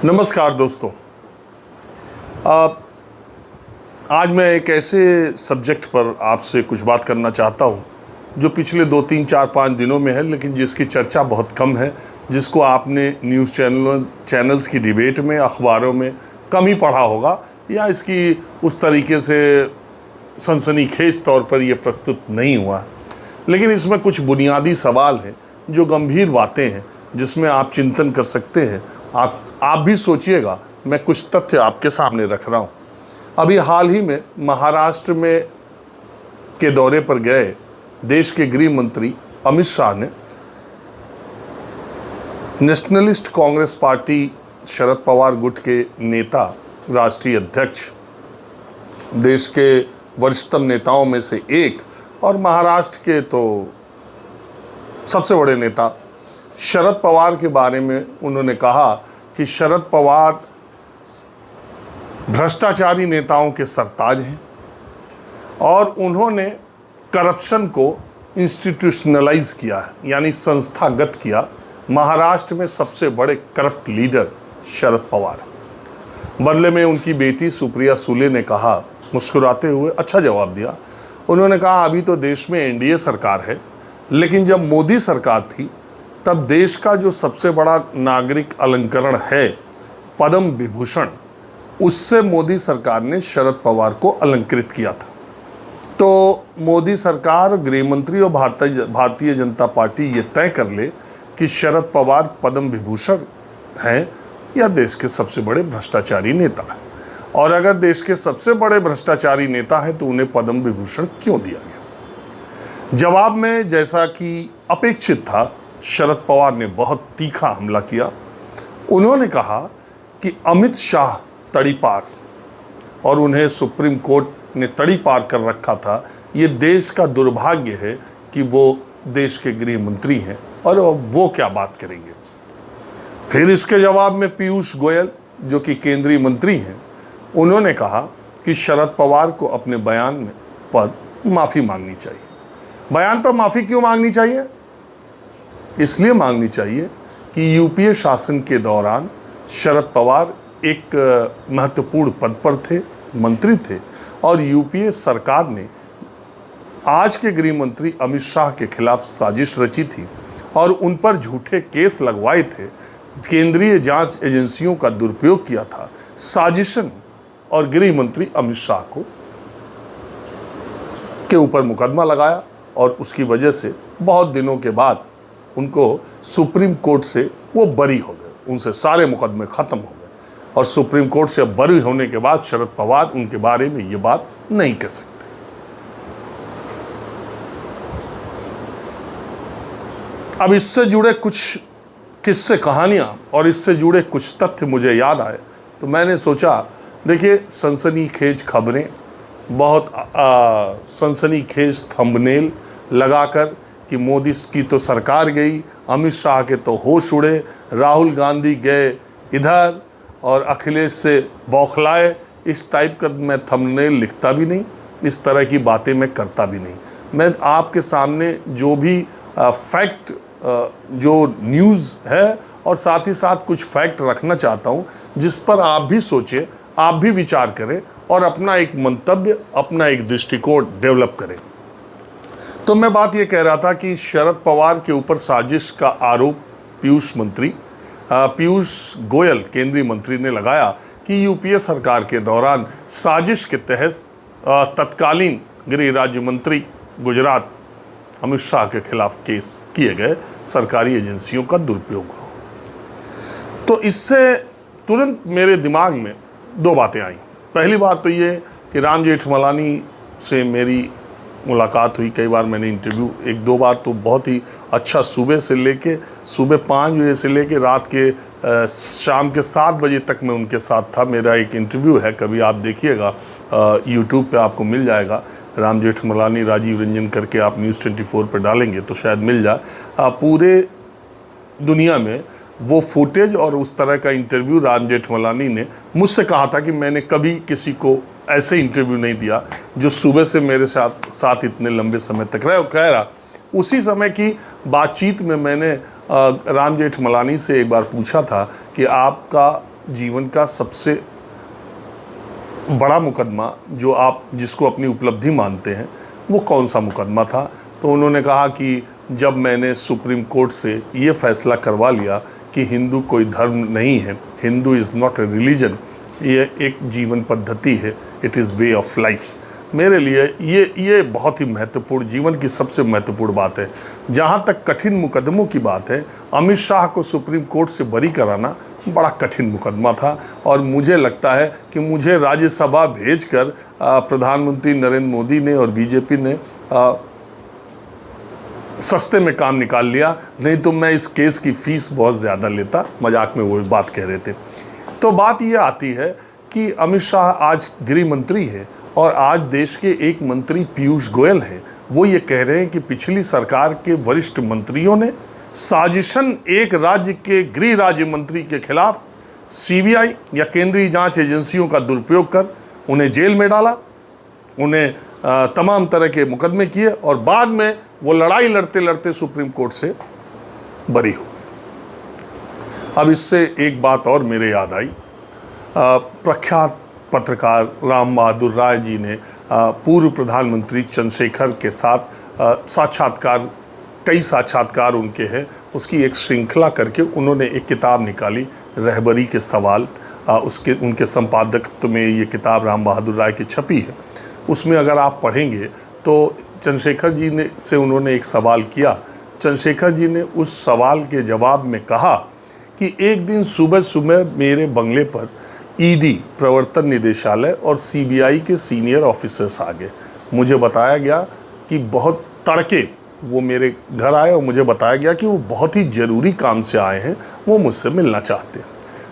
नमस्कार दोस्तों। आज मैं एक ऐसे सब्जेक्ट पर आपसे कुछ बात करना चाहता हूं जो पिछले 2, 3, 4, 5 दिनों में है, लेकिन जिसकी चर्चा बहुत कम है, जिसको आपने न्यूज़ चैनल्स की डिबेट में, अखबारों में कम ही पढ़ा होगा, या इसकी उस तरीके से सनसनीखेज तौर पर यह प्रस्तुत नहीं हुआ। लेकिन इसमें कुछ बुनियादी सवाल हैं जो गंभीर बातें हैं, जिसमें आप चिंतन कर सकते हैं। आप भी सोचिएगा। मैं कुछ तथ्य आपके सामने रख रहा हूँ। अभी हाल ही में महाराष्ट्र में के दौरे पर गए देश के गृह मंत्री अमित शाह ने नेशनलिस्ट कांग्रेस पार्टी शरद पवार गुट के नेता, राष्ट्रीय अध्यक्ष, देश के वरिष्ठतम नेताओं में से एक और महाराष्ट्र के तो सबसे बड़े नेता शरद पवार के बारे में उन्होंने कहा कि शरद पवार भ्रष्टाचारी नेताओं के सरताज हैं और उन्होंने करप्शन को इंस्टीट्यूशनलाइज किया है, यानी संस्थागत किया। महाराष्ट्र में सबसे बड़े करप्ट लीडर शरद पवार। बदले में उनकी बेटी सुप्रिया सुले ने कहा, मुस्कुराते हुए अच्छा जवाब दिया। उन्होंने कहा, अभी तो देश में एनडीए सरकार है, लेकिन जब मोदी सरकार थी तब देश का जो सबसे बड़ा नागरिक अलंकरण है पद्म विभूषण, उससे मोदी सरकार ने शरद पवार को अलंकृत किया था। तो मोदी सरकार, गृह मंत्री और भारतीय जनता पार्टी ये तय कर ले कि शरद पवार पद्म विभूषण हैं या देश के सबसे बड़े भ्रष्टाचारी नेता हैं, और अगर देश के सबसे बड़े भ्रष्टाचारी नेता हैं तो उन्हें पद्म विभूषण क्यों दिया गया। जवाब में, जैसा कि अपेक्षित था, शरद पवार ने बहुत तीखा हमला किया। उन्होंने कहा कि अमित शाह तड़ीपार और उन्हें सुप्रीम कोर्ट ने तड़ीपार कर रखा था। ये देश का दुर्भाग्य है कि वो देश के गृह मंत्री हैं और वो क्या बात करेंगे। फिर इसके जवाब में पीयूष गोयल, जो कि केंद्रीय मंत्री हैं, उन्होंने कहा कि शरद पवार को अपने बयान पर माफ़ी मांगनी चाहिए। बयान पर माफ़ी क्यों मांगनी चाहिए? इसलिए मांगनी चाहिए कि यूपीए शासन के दौरान शरद पवार एक महत्वपूर्ण पद पर थे, मंत्री थे, और यूपीए सरकार ने आज के गृह मंत्री अमित शाह के खिलाफ साजिश रची थी और उन पर झूठे केस लगवाए थे, केंद्रीय जांच एजेंसियों का दुरुपयोग किया था, साजिशन, और गृह मंत्री अमित शाह के ऊपर मुकदमा लगाया और उसकी वजह से बहुत दिनों के बाद उनको सुप्रीम कोर्ट से वो बरी हो गए, उनसे सारे मुकदमे ख़त्म हो गए, और सुप्रीम कोर्ट से बरी होने के बाद शरद पवार उनके बारे में ये बात नहीं कह सकते। अब इससे जुड़े कुछ किस्से, कहानियाँ और इससे जुड़े कुछ तथ्य मुझे याद आए, तो मैंने सोचा, देखिए, सनसनीखेज खबरें, बहुत सनसनीखेज थंबनेल लगाकर कि मोदी की तो सरकार गई, अमित शाह के तो होश उड़े, राहुल गांधी गए इधर और अखिलेश से बौखलाए, इस टाइप का मैं थंबनेल लिखता भी नहीं, इस तरह की बातें मैं करता भी नहीं। मैं आपके सामने जो भी फैक्ट, जो न्यूज़ है, और साथ ही साथ कुछ फैक्ट रखना चाहता हूँ जिस पर आप भी सोचें, आप भी विचार करें और अपना एक मंतव्य, अपना एक दृष्टिकोण डेवलप करें। तो मैं बात ये कह रहा था कि शरद पवार के ऊपर साजिश का आरोप पीयूष गोयल, केंद्रीय मंत्री, ने लगाया कि यूपीए सरकार के दौरान साजिश के तहत तत्कालीन गृह राज्य मंत्री गुजरात अमित शाह के खिलाफ केस किए गए, सरकारी एजेंसियों का दुरुपयोग हो। तो इससे तुरंत मेरे दिमाग में दो बातें आई। पहली बात तो ये कि राम जेठमलानी से मेरी मुलाकात हुई, कई बार मैंने इंटरव्यू, 1-2 बार तो बहुत ही अच्छा, सुबह 5 बजे से लेके रात के शाम के 7 बजे तक मैं उनके साथ था। मेरा एक इंटरव्यू है, कभी आप देखिएगा, यूट्यूब पे आपको मिल जाएगा, राम जेठमलानी राजीव रंजन करके आप न्यूज़ 24 पर डालेंगे तो शायद मिल जाए। पूरे दुनिया में वो फुटेज और उस तरह का इंटरव्यू राम जेठमलानी ने मुझसे कहा था कि मैंने कभी किसी को ऐसे इंटरव्यू नहीं दिया जो सुबह से मेरे साथ इतने लंबे समय तक कह रहा। उसी समय की बातचीत में मैंने राम जेठमलानी से एक बार पूछा था कि आपका जीवन का सबसे बड़ा मुकदमा जो आप जिसको अपनी उपलब्धि मानते हैं वो कौन सा मुकदमा था? तो उन्होंने कहा कि जब मैंने सुप्रीम कोर्ट से ये फैसला करवा लिया कि हिंदू कोई धर्म नहीं है, Hindu is not a religion, ये एक जीवन पद्धति है, it is way of life. मेरे लिए ये बहुत ही महत्वपूर्ण, जीवन की सबसे महत्वपूर्ण बात है। जहाँ तक कठिन मुकदमों की बात है, अमित शाह को सुप्रीम कोर्ट से बरी कराना बड़ा कठिन मुकदमा था और मुझे लगता है कि मुझे राज्यसभा भेजकर प्रधानमंत्री नरेंद्र मोदी ने और बीजेपी ने सस्ते में काम निकाल लिया, नहीं तो मैं इस केस की फ़ीस बहुत ज़्यादा लेता। मजाक में वो बात कह रहे थे। तो बात ये आती है कि अमित शाह आज गृह मंत्री है और आज देश के एक मंत्री पीयूष गोयल हैं, वो ये कह रहे हैं कि पिछली सरकार के वरिष्ठ मंत्रियों ने साजिशन एक राज्य के गृह राज्य मंत्री के खिलाफ सीबीआई या केंद्रीय जांच एजेंसियों का दुरुपयोग कर उन्हें जेल में डाला, उन्हें तमाम तरह के मुकदमे किए और बाद में वो लड़ाई लड़ते लड़ते सुप्रीम कोर्ट से बरी हो। अब इससे एक बात और मेरे याद आई। प्रख्यात पत्रकार राम बहादुर राय जी ने पूर्व प्रधानमंत्री चंद्रशेखर के साथ साक्षात्कार, कई साक्षात्कार उनके हैं, उसकी एक श्रृंखला करके उन्होंने एक किताब निकाली, रहबरी के सवाल। उनके संपादकत्व में ये किताब राम बहादुर राय की छपी है। उसमें अगर आप पढ़ेंगे तो चंद्रशेखर जी ने से उन्होंने एक सवाल किया। चंद्रशेखर जी ने उस सवाल के जवाब में कहा कि एक दिन सुबह सुबह मेरे बंगले पर ईडी, प्रवर्तन निदेशालय और सीबीआई के सीनियर ऑफिसर्स आ गए। मुझे बताया गया कि बहुत तड़के वो मेरे घर आए और मुझे बताया गया कि वो बहुत ही ज़रूरी काम से आए हैं, वो मुझसे मिलना चाहते हैं।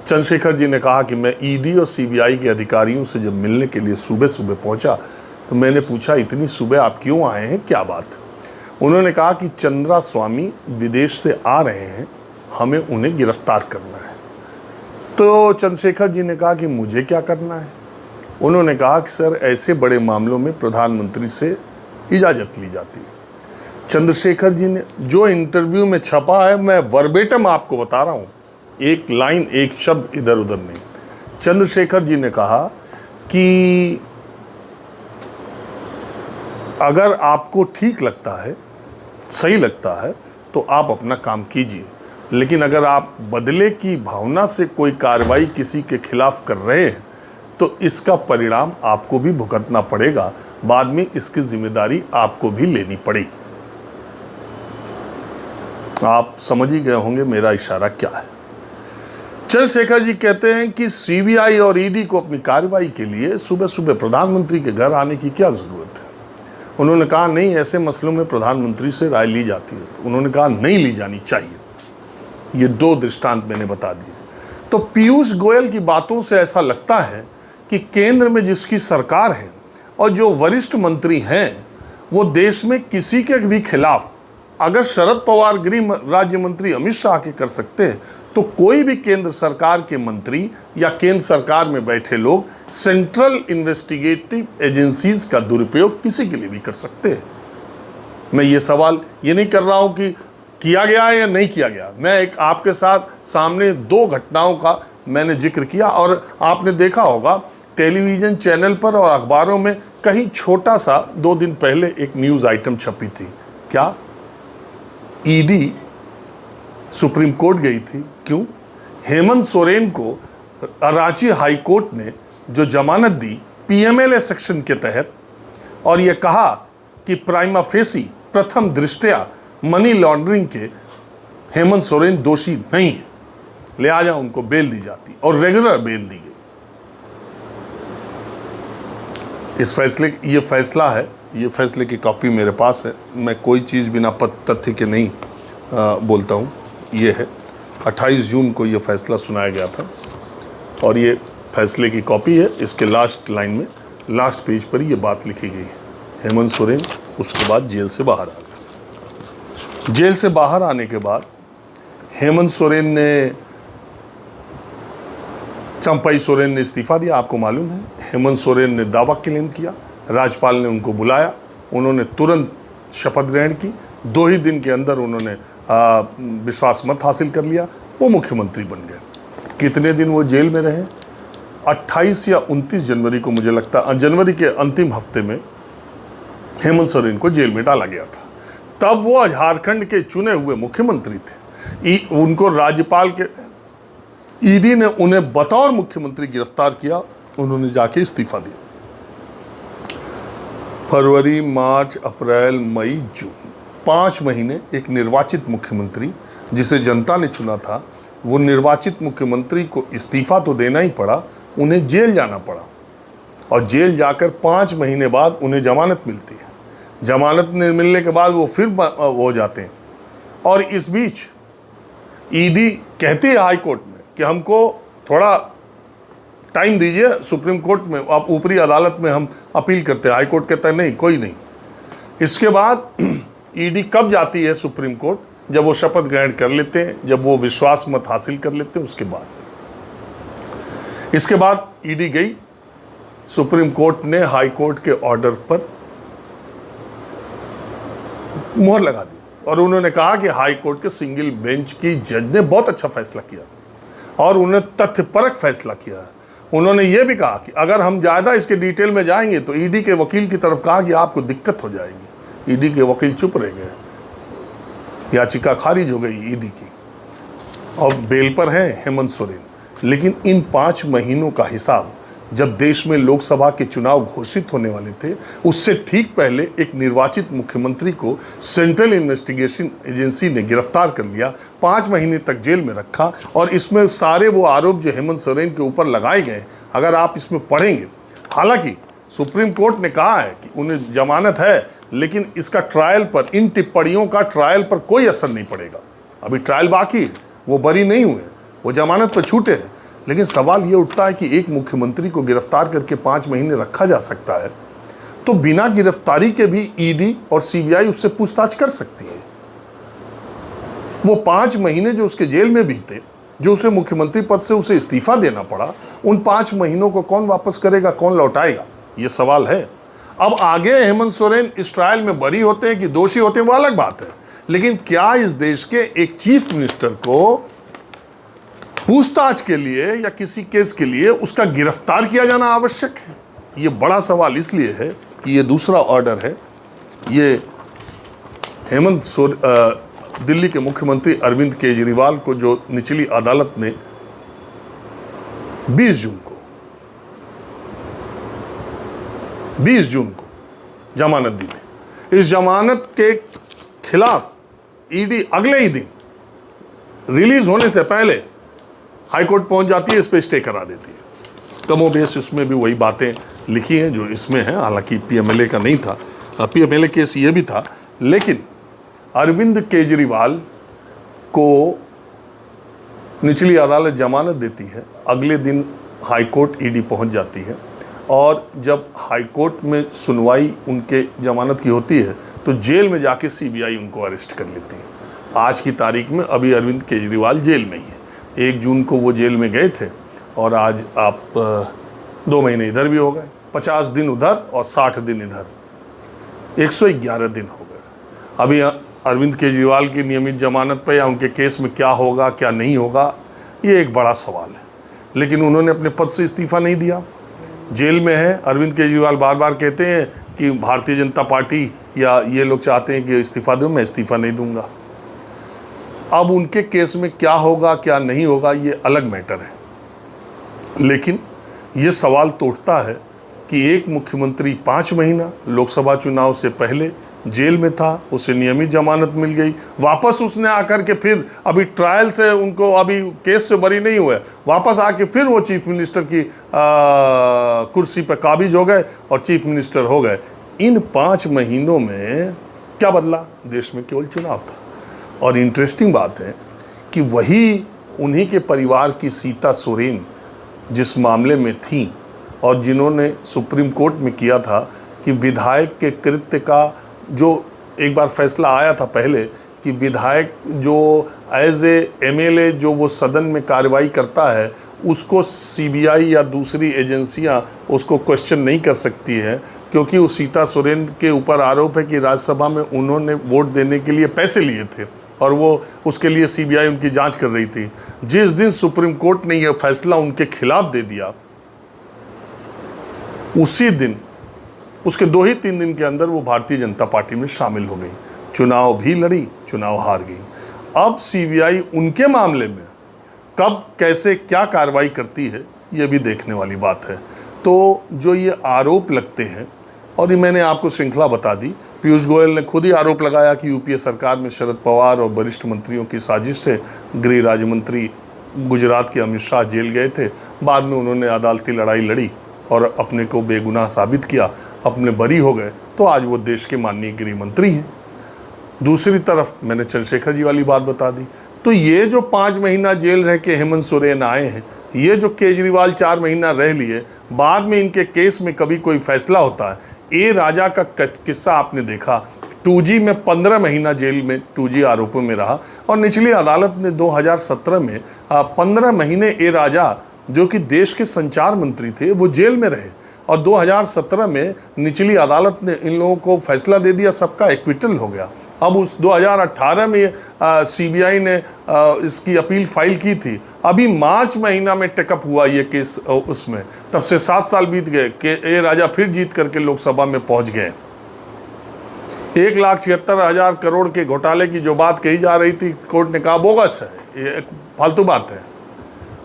चंद्रशेखर जी ने कहा कि मैं ईडी और सीबीआई के अधिकारियों से जब मिलने के लिए सुबह सुबह पहुंचा तो मैंने पूछा, इतनी सुबह आप क्यों आए हैं, क्या बात? उन्होंने कहा कि चंद्रा स्वामी विदेश से आ रहे हैं, हमें उन्हें गिरफ्तार करना है। तो चंद्रशेखर जी ने कहा कि मुझे क्या करना है? उन्होंने कहा कि सर, ऐसे बड़े मामलों में प्रधानमंत्री से इजाज़त ली जाती है। चंद्रशेखर जी ने जो इंटरव्यू में छपा है, मैं वर्बेटम आपको बता रहा हूँ, एक लाइन एक शब्द इधर उधर नहीं। चंद्रशेखर जी ने कहा कि अगर आपको ठीक लगता है, सही लगता है, तो आप अपना काम कीजिए, लेकिन अगर आप बदले की भावना से कोई कार्रवाई किसी के खिलाफ कर रहे हैं तो इसका परिणाम आपको भी भुगतना पड़ेगा, बाद में इसकी जिम्मेदारी आपको भी लेनी पड़ेगी। आप समझ ही गए होंगे मेरा इशारा क्या है। चंद्रशेखर जी कहते हैं कि सीबीआई और ईडी को अपनी कार्रवाई के लिए सुबह सुबह प्रधानमंत्री के घर आने की क्या ज़रूरत है? उन्होंने कहा नहीं, ऐसे मसलों में प्रधानमंत्री से राय ली जाती है। तो उन्होंने कहा नहीं ली जानी चाहिए। ये दो दृष्टांत मैंने बता दिए। तो पीयूष गोयल की बातों से ऐसा लगता है कि केंद्र में जिसकी सरकार है और जो वरिष्ठ मंत्री हैं वो देश में किसी के भी खिलाफ, अगर शरद पवार गृह राज्य मंत्री अमित शाह के कर सकते हैं तो कोई भी केंद्र सरकार के मंत्री या केंद्र सरकार में बैठे लोग सेंट्रल इन्वेस्टिगेटिव एजेंसीज का दुरुपयोग किसी के लिए भी कर सकते हैं। मैं ये सवाल ये नहीं कर रहा हूं कि किया गया है या नहीं किया गया। मैं एक आपके साथ सामने दो घटनाओं का मैंने जिक्र किया और आपने देखा होगा टेलीविज़न चैनल पर और अखबारों में कहीं छोटा सा 2 दिन पहले एक न्यूज़ आइटम छपी थी। क्या? ईडी सुप्रीम कोर्ट गई थी। क्यों? हेमंत सोरेन को रांची हाई कोर्ट ने जो जमानत दी पीएमएलए सेक्शन के तहत और ये कहा कि प्राइमा फेसी, प्रथम दृष्टया मनी लॉन्ड्रिंग के हेमंत सोरेन दोषी नहीं है, लिहाजा उनको बेल दी जाती और रेगुलर बेल दी गई। इस फैसले, ये फैसला है, ये फैसले की कॉपी मेरे पास है। मैं कोई चीज़ बिना तथ्य के नहीं बोलता हूँ। ये है 28 जून को ये फैसला सुनाया गया था और ये फैसले की कॉपी है। इसके लास्ट लाइन में, लास्ट पेज पर ये बात लिखी गई है। हेमंत सोरेन उसके बाद जेल से बाहर आ गए। जेल से बाहर आने के बाद हेमंत सोरेन ने, चंपाई सोरेन ने इस्तीफा दिया। आपको मालूम है, हेमंत सोरेन ने दावा क्लेम किया, राज्यपाल ने उनको बुलाया, उन्होंने तुरंत शपथ ग्रहण की। 2 ही दिन के अंदर उन्होंने विश्वास मत हासिल कर लिया, वो मुख्यमंत्री बन गए। कितने दिन वो जेल में रहे? 28 या 29 जनवरी को, मुझे लगता है जनवरी के अंतिम हफ्ते में हेमंत सोरेन को जेल में डाला गया था। तब वो झारखंड के चुने हुए मुख्यमंत्री थे। उनको राज्यपाल के ईडी ने उन्हें बतौर मुख्यमंत्री गिरफ्तार किया, उन्होंने जाके इस्तीफा दिया। फरवरी, मार्च, अप्रैल, मई, जून, 5 महीने एक निर्वाचित मुख्यमंत्री जिसे जनता ने चुना था, वो निर्वाचित मुख्यमंत्री को इस्तीफा तो देना ही पड़ा, उन्हें जेल जाना पड़ा। और जेल जाकर 5 महीने बाद उन्हें जमानत मिलती है। जमानत मिलने के बाद वो फिर हो जाते हैं। और इस बीच ईडी कहती है हाई कोर्ट में कि हमको थोड़ा टाइम दीजिए, सुप्रीम कोर्ट में, आप ऊपरी अदालत में हम अपील करते हैं। हाई कोर्ट कहता है नहीं, कोई नहीं। इसके बाद ईडी कब जाती है सुप्रीम कोर्ट? जब वो शपथ ग्रहण कर लेते हैं, जब वो विश्वास मत हासिल कर लेते हैं, उसके बाद। इसके बाद ईडी गई, सुप्रीम कोर्ट ने हाई कोर्ट के ऑर्डर पर मुहर लगा दी और उन्होंने कहा कि हाई कोर्ट के सिंगल बेंच की जज ने बहुत अच्छा फैसला किया और उन्हें तथ्यपरक फैसला किया है। उन्होंने ये भी कहा कि अगर हम ज़्यादा इसके डिटेल में जाएंगे तो ईडी के वकील की तरफ कहा कि आपको दिक्कत हो जाएगी। ईडी के वकील चुप रह गए, याचिका खारिज हो गई ईडी की और बेल पर हैं हेमंत सोरेन। लेकिन इन 5 महीनों का हिसाब जब देश में लोकसभा के चुनाव घोषित होने वाले थे, उससे ठीक पहले एक निर्वाचित मुख्यमंत्री को सेंट्रल इन्वेस्टिगेशन एजेंसी ने गिरफ्तार कर लिया, 5 महीने तक जेल में रखा। और इसमें सारे वो आरोप जो हेमंत सोरेन के ऊपर लगाए गए, अगर आप इसमें पढ़ेंगे, हालांकि सुप्रीम कोर्ट ने कहा है कि उन्हें जमानत है, लेकिन इसका ट्रायल पर, इन टिप्पणियों का ट्रायल पर कोई असर नहीं पड़ेगा। अभी ट्रायल बाकी है, वो बरी नहीं हुए, वो जमानत पर छूटे हैं। लेकिन सवाल ये उठता है कि एक मुख्यमंत्री को गिरफ्तार करके 5 महीने रखा जा सकता है, तो बिना गिरफ्तारी के भी ईडी और सीबीआई उससे पूछताछ कर सकती है। वो 5 महीने जो उसके जेल में बीते, जो उसे मुख्यमंत्री पद से उसे इस्तीफा देना पड़ा, उन 5 महीनों को कौन वापस करेगा, कौन लौटाएगा, ये सवाल है। अब आगे हेमंत सोरेन इस ट्रायल में बरी होते हैं कि दोषी होते हैं, वो अलग बात है। लेकिन क्या इस देश के एक चीफ मिनिस्टर को पूछताछ के लिए या किसी केस के लिए उसका गिरफ्तार किया जाना आवश्यक है? ये बड़ा सवाल इसलिए है कि ये दूसरा ऑर्डर है। ये दिल्ली के मुख्यमंत्री अरविंद केजरीवाल को जो निचली अदालत ने 20 जून को जमानत दी थी, इस जमानत के खिलाफ ईडी अगले ही दिन रिलीज होने से पहले हाईकोर्ट पहुंच जाती है, इस पे स्टे करा देती है। कमोबेश इसमें भी वही बातें लिखी हैं जो इसमें हैं। हालांकि पीएमएलए का नहीं था, पीएमएलए केस ये भी था, लेकिन अरविंद केजरीवाल को निचली अदालत जमानत देती है, अगले दिन हाईकोर्ट ईडी पहुंच जाती है और जब हाईकोर्ट में सुनवाई उनके जमानत की होती है तो जेल में जाके सीबीआई उनको अरेस्ट कर लेती है। आज की तारीख में अभी अरविंद केजरीवाल जेल में ही है। 1 जून को वो जेल में गए थे और आज आप 2 महीने इधर भी हो गए, 50 दिन उधर और 60 दिन इधर, 111 दिन हो गए। अभी अरविंद केजरीवाल की नियमित जमानत पर या उनके केस में क्या होगा क्या नहीं होगा, ये एक बड़ा सवाल है। लेकिन उन्होंने अपने पद से इस्तीफा नहीं दिया, जेल में है। अरविंद केजरीवाल बार बार कहते हैं कि भारतीय जनता पार्टी या ये लोग चाहते हैं कि इस्तीफा दूँ, मैं इस्तीफा नहीं दूंगा। अब उनके केस में क्या होगा क्या नहीं होगा ये अलग मैटर है। लेकिन ये सवाल तो उठता है कि एक मुख्यमंत्री 5 महीना लोकसभा चुनाव से पहले जेल में था, उसे नियमित जमानत मिल गई, वापस उसने आकर के फिर अभी ट्रायल से उनको, अभी केस से बरी नहीं हुए, वापस आके फिर वो चीफ मिनिस्टर की कुर्सी पर काबिज हो गए और चीफ मिनिस्टर हो गए। इन 5 महीनों में क्या बदला? देश में केवल चुनाव था। और इंटरेस्टिंग बात है कि वही उन्हीं के परिवार की सीता सोरेन जिस मामले में थी और जिन्होंने सुप्रीम कोर्ट में किया था कि विधायक के कृत्य का जो एक बार फैसला आया था पहले कि विधायक जो एज ए एमएलए जो वो सदन में कार्रवाई करता है उसको सीबीआई या दूसरी एजेंसियां उसको क्वेश्चन नहीं कर सकती है, क्योंकि उस सीता सोरेन के ऊपर आरोप है कि राज्यसभा में उन्होंने वोट देने के लिए पैसे लिए थे और वो उसके लिए सीबीआई उनकी जांच कर रही थी। जिस दिन सुप्रीम कोर्ट ने यह फैसला उनके खिलाफ दे दिया, उसी दिन, उसके 2 ही 3 दिन के अंदर वो भारतीय जनता पार्टी में शामिल हो गई, चुनाव भी लड़ी, चुनाव हार गई। अब सीबीआई उनके मामले में कब कैसे क्या कार्रवाई करती है, ये भी देखने वाली बात है। तो जो ये आरोप लगते हैं, और ये मैंने आपको श्रृंखला बता दी, पीयूष गोयल ने खुद ही आरोप लगाया कि यूपीए सरकार में शरद पवार और वरिष्ठ मंत्रियों की साजिश से गृह राज्य मंत्री गुजरात के अमित शाह जेल गए थे। बाद में उन्होंने अदालती लड़ाई लड़ी और अपने को बेगुनाह साबित किया, अपने बरी हो गए, तो आज वो देश के माननीय गृह मंत्री हैं। दूसरी तरफ मैंने चंद्रशेखर जी वाली बात बता दी। तो ये जो 5 महीना जेल रह के हेमंत सोरेन आए हैं, ये जो केजरीवाल 4 महीना रह लिए, बाद में इनके केस में कभी कोई फैसला होता है। ए राजा का किस्सा आपने देखा, 2G में 15 महीना जेल में 2G आरोपों में रहा, और निचली अदालत ने 2017 में 15 महीने ए राजा जो कि देश के संचार मंत्री थे, वो जेल में रहे, और 2017 में निचली अदालत ने इन लोगों को फैसला दे दिया, सबका एक्विटल हो गया। अब उस 2018 में सीबीआई ने इसकी अपील फाइल की थी, अभी मार्च महीना में टेकअप हुआ ये केस उसमें, तब से 7 साल बीत गए कि ए राजा फिर जीत करके लोकसभा में पहुंच गए। 1,76,000 करोड़ के घोटाले की जो बात कही जा रही थी, कोर्ट ने कहा बोगस है, ये एक फालतू बात है।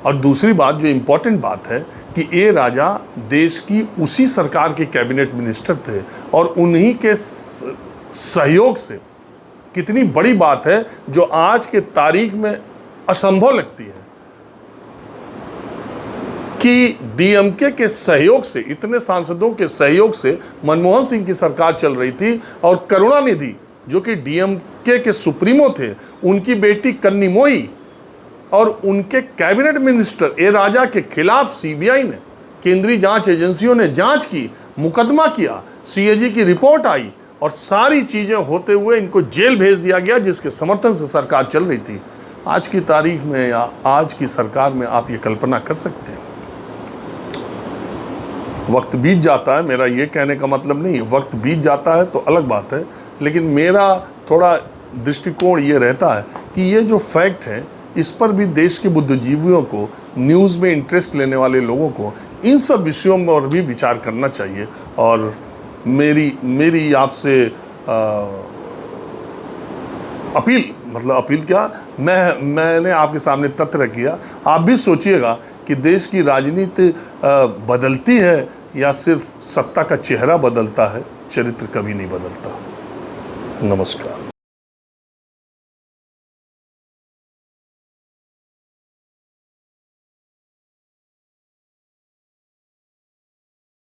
और दूसरी बात जो इम्पोर्टेंट बात है कि ए राजा देश की उसी सरकार के कैबिनेट मिनिस्टर थे, और उन्हीं के सहयोग से, कितनी बड़ी बात है जो आज के तारीख में असंभव लगती है कि डीएमके के सहयोग से, इतने सांसदों के सहयोग से मनमोहन सिंह की सरकार चल रही थी, और करुणानिधि जो कि डीएमके के सुप्रीमो थे, उनकी बेटी कन्निमोई और उनके कैबिनेट मिनिस्टर ए राजा के खिलाफ सीबीआई ने, केंद्रीय जांच एजेंसियों ने जांच की, मुकदमा किया, सीएजी की रिपोर्ट आई, और सारी चीजें होते हुए इनको जेल भेज दिया गया, जिसके समर्थन से सरकार चल रही थी। आज की तारीख में या आज की सरकार में आप ये कल्पना कर सकते हैं। वक्त बीत जाता है, मेरा ये कहने का मतलब नहीं, वक्त बीत जाता है तो अलग बात है, लेकिन मेरा थोड़ा दृष्टिकोण ये रहता है कि ये जो फैक्ट है, इस पर भी देश के बुद्धिजीवियों को, न्यूज़ में इंटरेस्ट लेने वाले लोगों को इन सब विषयों पर भी विचार करना चाहिए। और मेरी आपसे अपील, मतलब अपील क्या, मैंने आपके सामने तथ्य किया, आप भी सोचिएगा कि देश की राजनीति बदलती है या सिर्फ सत्ता का चेहरा बदलता है, चरित्र कभी नहीं बदलता। नमस्कार।